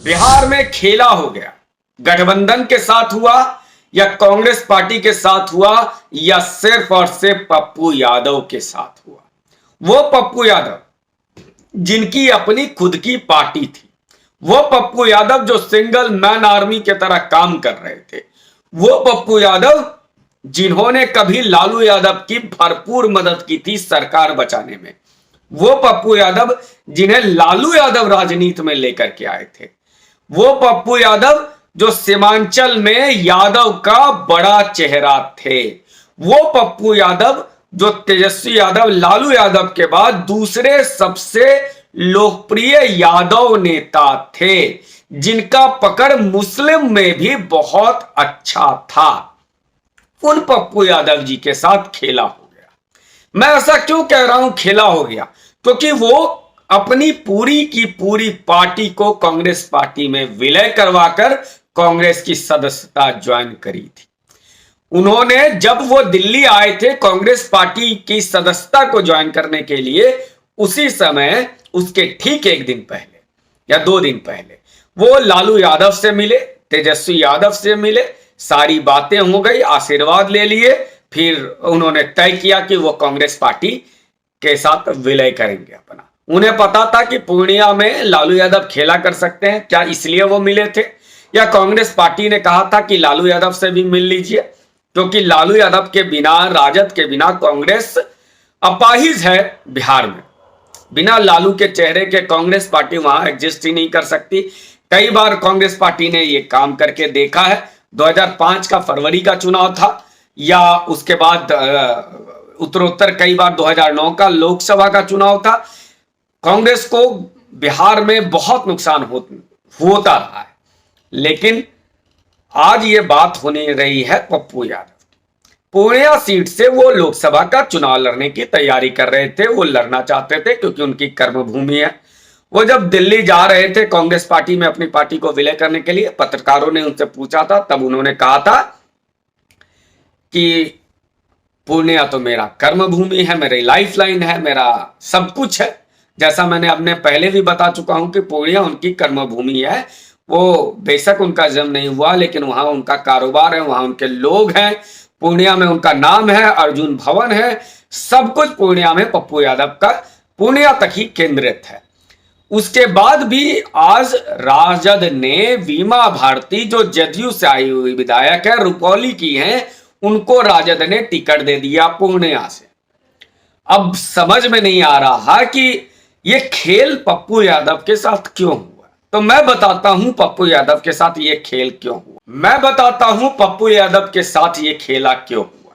बिहार में खेला हो गया। गठबंधन के साथ हुआ या कांग्रेस पार्टी के साथ हुआ या सिर्फ और सिर्फ पप्पू यादव के साथ हुआ। वो पप्पू यादव जिनकी अपनी खुद की पार्टी थी, वो पप्पू यादव जो सिंगल मैन आर्मी की तरह काम कर रहे थे, वो पप्पू यादव जिन्होंने कभी लालू यादव की भरपूर मदद की थी सरकार बचाने में, वो पप्पू यादव जिन्हें लालू यादव राजनीति में लेकर के आए थे, वो पप्पू यादव जो सीमांचल में यादव का बड़ा चेहरा थे, वो पप्पू यादव जो तेजस्वी यादव लालू यादव के बाद दूसरे सबसे लोकप्रिय यादव नेता थे, जिनका पकड़ मुस्लिम में भी बहुत अच्छा था। उन पप्पू यादव जी के साथ खेला हो गया। मैं ऐसा क्यों कह रहा हूं खेला हो गया? क्योंकि वो अपनी पूरी की पूरी पार्टी को कांग्रेस पार्टी में विलय करवाकर कांग्रेस की सदस्यता ज्वाइन करी थी। उन्होंने जब वो दिल्ली आए थे कांग्रेस पार्टी की सदस्यता को ज्वाइन करने के लिए, उसी समय उसके ठीक एक दिन पहले या 2 दिन पहले वो लालू यादव से मिले, तेजस्वी यादव से मिले, सारी बातें हो गई, आशीर्वाद ले लिए, फिर उन्होंने तय किया कि वो कांग्रेस पार्टी के साथ विलय करेंगे अपना। उन्हें पता था कि पूर्णिया में लालू यादव खेला कर सकते हैं, क्या इसलिए वो मिले थे? या कांग्रेस पार्टी ने कहा था कि लालू यादव से भी मिल लीजिए, क्योंकि लालू यादव के बिना, राजद के बिना कांग्रेस अपाहिज है बिहार में। बिना लालू के चेहरे के कांग्रेस पार्टी वहां एग्जिस्ट ही नहीं कर सकती। कई बार कांग्रेस पार्टी ने ये काम करके देखा है। 2005 का फरवरी का चुनाव था, या उसके बाद उत्तरोत्तर कई बार 2009 का लोकसभा का चुनाव था। कांग्रेस को बिहार में बहुत नुकसान होता रहा है, लेकिन आज ये बात होने रही है पप्पू यादव। पूर्णिया सीट से वो लोकसभा का चुनाव लड़ने की तैयारी कर रहे थे, वो लड़ना चाहते थे क्योंकि उनकी कर्मभूमि है। वो जब दिल्ली जा रहे थे कांग्रेस पार्टी में अपनी पार्टी को विलय करने के लिए, पत्रकारों ने उनसे पूछा था, तब उन्होंने कहा था कि पूर्णिया तो मेरा कर्मभूमि है, मेरी लाइफलाइन है, मेरा सब कुछ है। जैसा मैंने अपने पहले भी बता चुका हूं कि पूर्णिया उनकी कर्मभूमि है। वो बेशक उनका जन्म नहीं हुआ, लेकिन वहां उनका कारोबार है, वहां उनके लोग हैं, पूर्णिया में उनका नाम है, अर्जुन भवन है, सब कुछ पूर्णिया में पप्पू यादव का पूर्णिया तक ही केंद्रित है। उसके बाद भी आज राजद ने वीमा भारती, जो जदयू से आई हुई विधायक है, रुपौली की हैं, उनको राजद ने टिकट दे दिया पूर्णिया से। अब समझ में नहीं आ रहा कि ये खेल पप्पू यादव के साथ क्यों हुआ। तो मैं बताता हूं पप्पू यादव के साथ ये खेल क्यों हुआ। मैं बताता हूं पप्पू यादव के साथ ये खेला क्यों हुआ।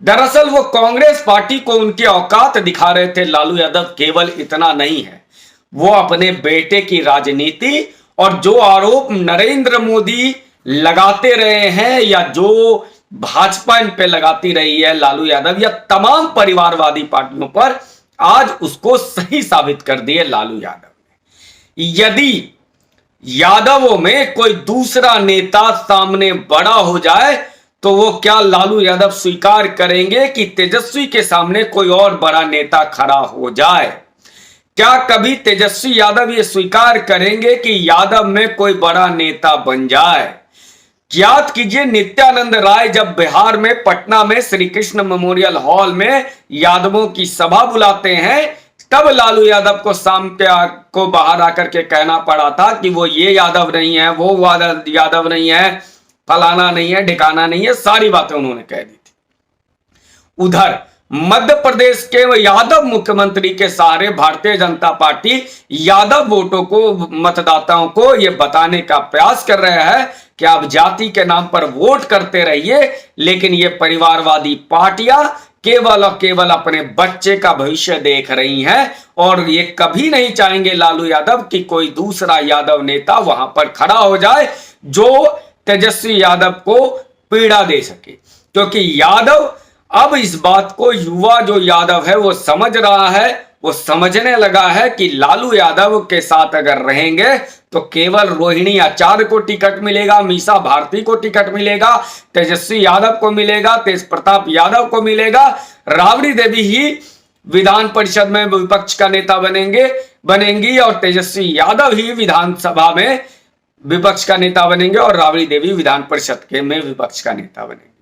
दरअसल वो कांग्रेस पार्टी को उनकी औकात दिखा रहे थे लालू यादव। केवल इतना नहीं है, वो अपने बेटे की राजनीति और जो आरोप नरेंद्र मोदी लगाते रहे हैं, या जो भाजपा इन पे लगाती रही है लालू यादव या तमाम परिवारवादी पार्टियों पर, आज उसको सही साबित कर दिए लालू यादव ने। यदि यादवों में कोई दूसरा नेता सामने बड़ा हो जाए तो वो क्या लालू यादव स्वीकार करेंगे कि तेजस्वी के सामने कोई और बड़ा नेता खड़ा हो जाए? क्या कभी तेजस्वी यादव ये स्वीकार करेंगे कि यादव में कोई बड़ा नेता बन जाए? याद कीजिए, नित्यानंद राय जब बिहार में पटना में श्री कृष्ण मेमोरियल हॉल में यादवों की सभा बुलाते हैं, तब लालू यादव को शाम को बाहर आकर के कहना पड़ा था कि वो ये यादव नहीं है, वो यादव नहीं है, फलाना नहीं है, ढिकाना नहीं है, सारी बातें उन्होंने कह दी थी। उधर मध्य प्रदेश के यादव मुख्यमंत्री के सहारे भारतीय जनता पार्टी यादव वोटों को, मतदाताओं को यह बताने का प्रयास कर रहा है कि आप जाति के नाम पर वोट करते रहिए, लेकिन ये परिवारवादी पार्टियां केवल और केवल अपने बच्चे का भविष्य देख रही हैं, और ये कभी नहीं चाहेंगे लालू यादव कि कोई दूसरा यादव नेता वहां पर खड़ा हो जाए जो तेजस्वी यादव को पीड़ा दे सके। क्योंकि यादव अब इस बात को, युवा जो यादव है वो समझ रहा है, वो समझने लगा है कि लालू यादव के साथ अगर रहेंगे तो केवल रोहिणी आचार्य को टिकट मिलेगा, मीसा भारती को टिकट मिलेगा, तेजस्वी यादव को मिलेगा, तेज प्रताप यादव को मिलेगा, राबड़ी देवी ही विधान परिषद में विपक्ष का नेता बनेंगी, और तेजस्वी यादव ही विधानसभा में विपक्ष का नेता बनेंगे और राबड़ी देवी विधान परिषद के में विपक्ष का नेता बनेंगे।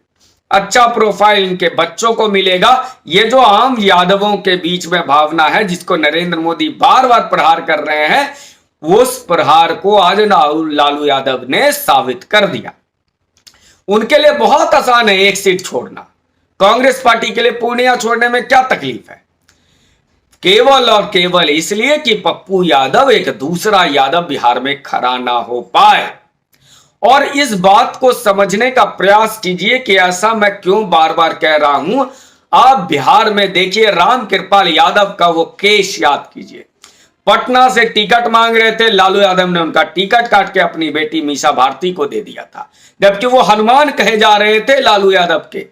अच्छा प्रोफाइल इनके बच्चों को मिलेगा। ये जो आम यादवों के बीच में भावना है जिसको नरेंद्र मोदी बार बार प्रहार कर रहे हैं, उस प्रहार को आज लालू यादव ने साबित कर दिया। उनके लिए बहुत आसान है एक सीट छोड़ना। कांग्रेस पार्टी के लिए पूर्णिया छोड़ने में क्या तकलीफ है? केवल और केवल इसलिए कि पप्पू यादव एक दूसरा यादव बिहार में खड़ा ना हो पाए। और इस बात को समझने का प्रयास कीजिए कि ऐसा मैं क्यों बार बार कह रहा हूं। आप बिहार में देखिए, रामकृपाल यादव का वो केस याद कीजिए। पटना से टिकट मांग रहे थे, लालू यादव ने उनका टिकट काट के अपनी बेटी मीसा भारती को दे दिया था, जबकि वो हनुमान कहे जा रहे थे लालू यादव के।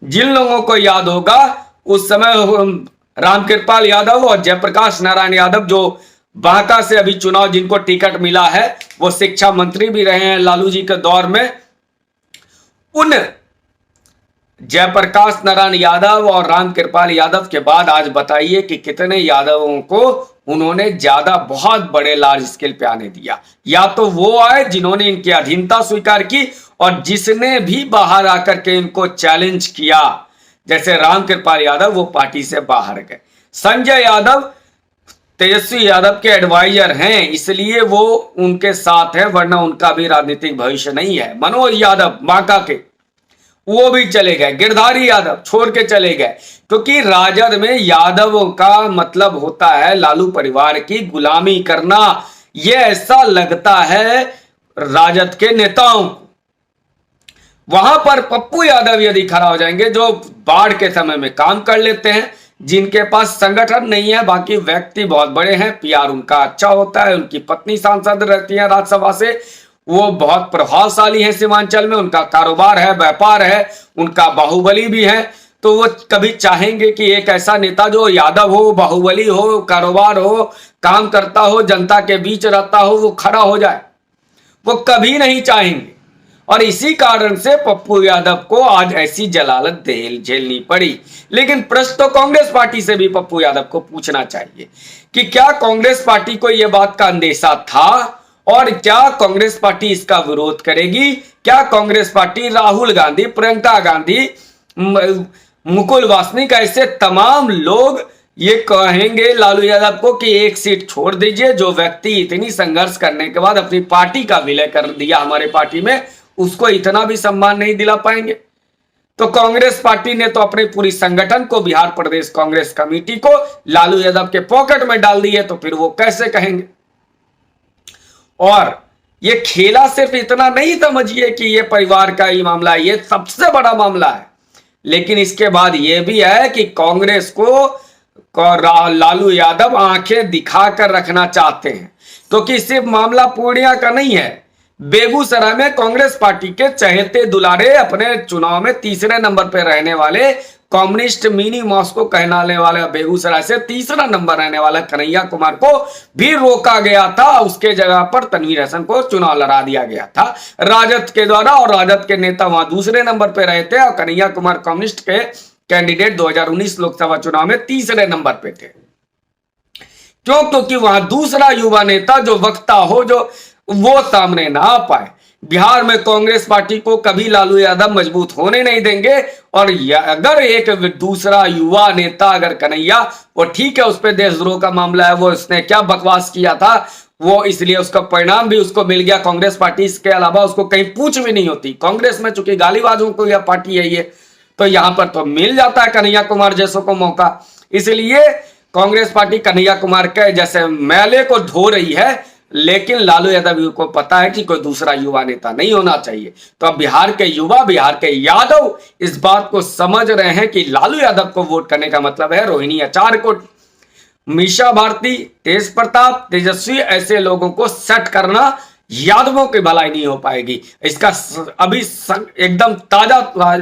जिन लोगों को याद होगा, उस समय रामकृपाल यादव और जयप्रकाश नारायण यादव, जो बांका से अभी चुनाव जिनको टिकट मिला है, वो शिक्षा मंत्री भी रहे हैं लालू जी के दौर में। उन जयप्रकाश नारायण यादव और रामकृपाल यादव के बाद आज बताइए कि कितने यादवों को उन्होंने ज्यादा बहुत बड़े लार्ज स्केल पे आने दिया। या तो वो आए जिन्होंने इनकी अधीनता स्वीकार की, और जिसने भी बाहर आकर के इनको चैलेंज किया, जैसे रामकृपाल यादव, वो पार्टी से बाहर गए। संजय यादव तेजस्वी यादव के एडवाइजर हैं, इसलिए वो उनके साथ है, वरना उनका भी राजनीतिक भविष्य नहीं है। मनोज यादव बांका के, वो भी चले गए। गिरधारी यादव छोड़ के चले गए, क्योंकि राजद में यादवों का मतलब होता है लालू परिवार की गुलामी करना। यह ऐसा लगता है राजद के नेताओं को। वहां पर पप्पू यादव यदि खड़ा हो जाएंगे, जो बाढ़ के समय में काम कर लेते हैं, जिनके पास संगठन नहीं है, बाकी व्यक्ति बहुत बड़े हैं, पीआर उनका अच्छा होता है, उनकी पत्नी सांसद रहती है राज्यसभा से, वो बहुत प्रभावशाली है सीमांचल में, उनका कारोबार है, व्यापार है, उनका बाहुबली भी है, तो वो कभी चाहेंगे कि एक ऐसा नेता जो यादव हो, बाहुबली हो, कारोबार हो, काम करता हो, जनता के बीच रहता हो, वो खड़ा हो जाए? वो कभी नहीं चाहेंगे। और इसी कारण से पप्पू यादव को आज ऐसी जलालत झेलनी पड़ी। लेकिन प्रश्न तो कांग्रेस पार्टी से भी पप्पू यादव को पूछना चाहिए कि क्या कांग्रेस पार्टी को यह बात का अंदेशा था, और क्या कांग्रेस पार्टी इसका विरोध करेगी? क्या कांग्रेस पार्टी राहुल गांधी, प्रियंका गांधी, मुकुल वासनिक, ऐसे तमाम लोग ये कहेंगे लालू यादव को कि एक सीट छोड़ दीजिए? जो व्यक्ति इतनी संघर्ष करने के बाद अपनी पार्टी का विलय कर दिया हमारे पार्टी में, उसको इतना भी सम्मान नहीं दिला पाएंगे? तो कांग्रेस पार्टी ने तो अपने पूरी संगठन को, बिहार प्रदेश कांग्रेस कमेटी को लालू यादव के पॉकेट में डाल दिए, तो फिर वो कैसे कहेंगे? और ये खेला सिर्फ इतना नहीं समझिए कि ये परिवार का ही मामला है, ये सबसे बड़ा मामला है। लेकिन इसके बाद ये भी है कि कांग्रेस को लालू यादव आंखें दिखाकर रखना चाहते हैं, क्योंकि सिर्फ मामला पूर्णिया का नहीं है। बेगूसराय में कांग्रेस पार्टी के चहेते दुलारे, अपने चुनाव में तीसरे नंबर पर रहने वाले, कम्युनिस्ट मिनी मॉस्को कहलाने वाले बेगूसराय से तीसरा नंबर रहने वाला कन्हैया कुमार को भी रोका गया था। उसके जगह पर तनवीर हसन को चुनाव लड़ा दिया गया था राजद के द्वारा, और राजद के नेता वहां दूसरे नंबर पर रहे थे, और कन्हैया कुमार कम्युनिस्ट के कैंडिडेट 2019 लोकसभा चुनाव में तीसरे नंबर पे थे। क्यों? क्योंकि वहां दूसरा युवा नेता जो वक्ता हो, जो वो सामने ना आ पाए। बिहार में कांग्रेस पार्टी को कभी लालू यादव मजबूत होने नहीं देंगे। और अगर एक दूसरा युवा नेता, अगर कन्हैया, वो ठीक है, उस पर देशद्रोह का मामला है, वो उसने क्या बकवास किया था, वो इसलिए उसका परिणाम भी उसको मिल गया। कांग्रेस पार्टी इसके अलावा उसको कहीं पूछ भी नहीं होती। कांग्रेस में चूंकि गालीबाजों को यह पार्टी है ये, तो यहां पर तो मिल जाता है कन्हैया कुमार जैसों को मौका। इसलिए कांग्रेस पार्टी कन्हैया कुमार के जैसे मैले को धो रही है, लेकिन लालू यादव को पता है कि कोई दूसरा युवा नेता नहीं होना चाहिए। तो अब बिहार के युवा, बिहार के यादव इस बात को समझ रहे हैं कि लालू यादव को वोट करने का मतलब है रोहिणी आचार्य को, मीसा भारती, तेज प्रताप, तेजस्वी, ऐसे लोगों को सेट करना यादवों की भलाई नहीं हो पाएगी। इसका अभी एकदम ताजा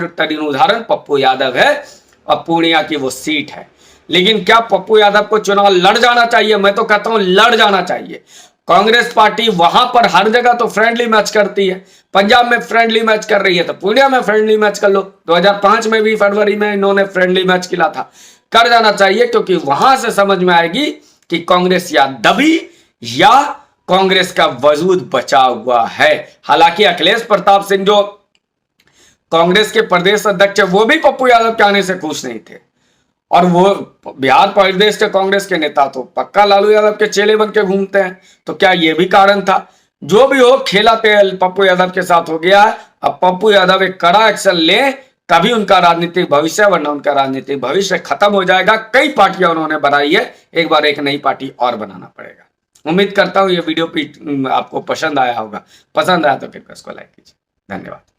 तरीन उदाहरण पप्पू यादव है, और पूर्णिया की वो सीट है। लेकिन क्या पप्पू यादव को चुनाव लड़ जाना चाहिए? मैं तो कहता हूं लड़ जाना चाहिए। कांग्रेस पार्टी वहां पर हर जगह तो फ्रेंडली मैच करती है। पंजाब में फ्रेंडली मैच कर रही है, तो पूर्णिया में फ्रेंडली मैच कर लो। 2005 में भी फरवरी में इन्होंने फ्रेंडली मैच खेला था। कर जाना चाहिए, क्योंकि वहां से समझ में आएगी कि कांग्रेस या दबी या कांग्रेस का वजूद बचा हुआ है। हालांकि अखिलेश प्रताप सिंह जो कांग्रेस के प्रदेश अध्यक्ष है, वो भी पप्पू यादव के आने से खुश नहीं थे, और वो बिहार प्रदेश के कांग्रेस के नेता तो पक्का लालू यादव के चेले बन के घूमते हैं। तो क्या ये भी कारण था? जो भी हो, खेला तेल पप्पू यादव के साथ हो गया। अब पप्पू यादव एक कड़ा एक्शन ले, तभी उनका राजनीतिक भविष्य, वरना उनका राजनीतिक भविष्य खत्म हो जाएगा। कई पार्टियां उन्होंने बनाई है, एक बार एक नई पार्टी और बनाना पड़ेगा। उम्मीद करता हूं ये वीडियो आपको पसंद आया होगा। पसंद आया तो कृपया इसको लाइक कीजिए। धन्यवाद।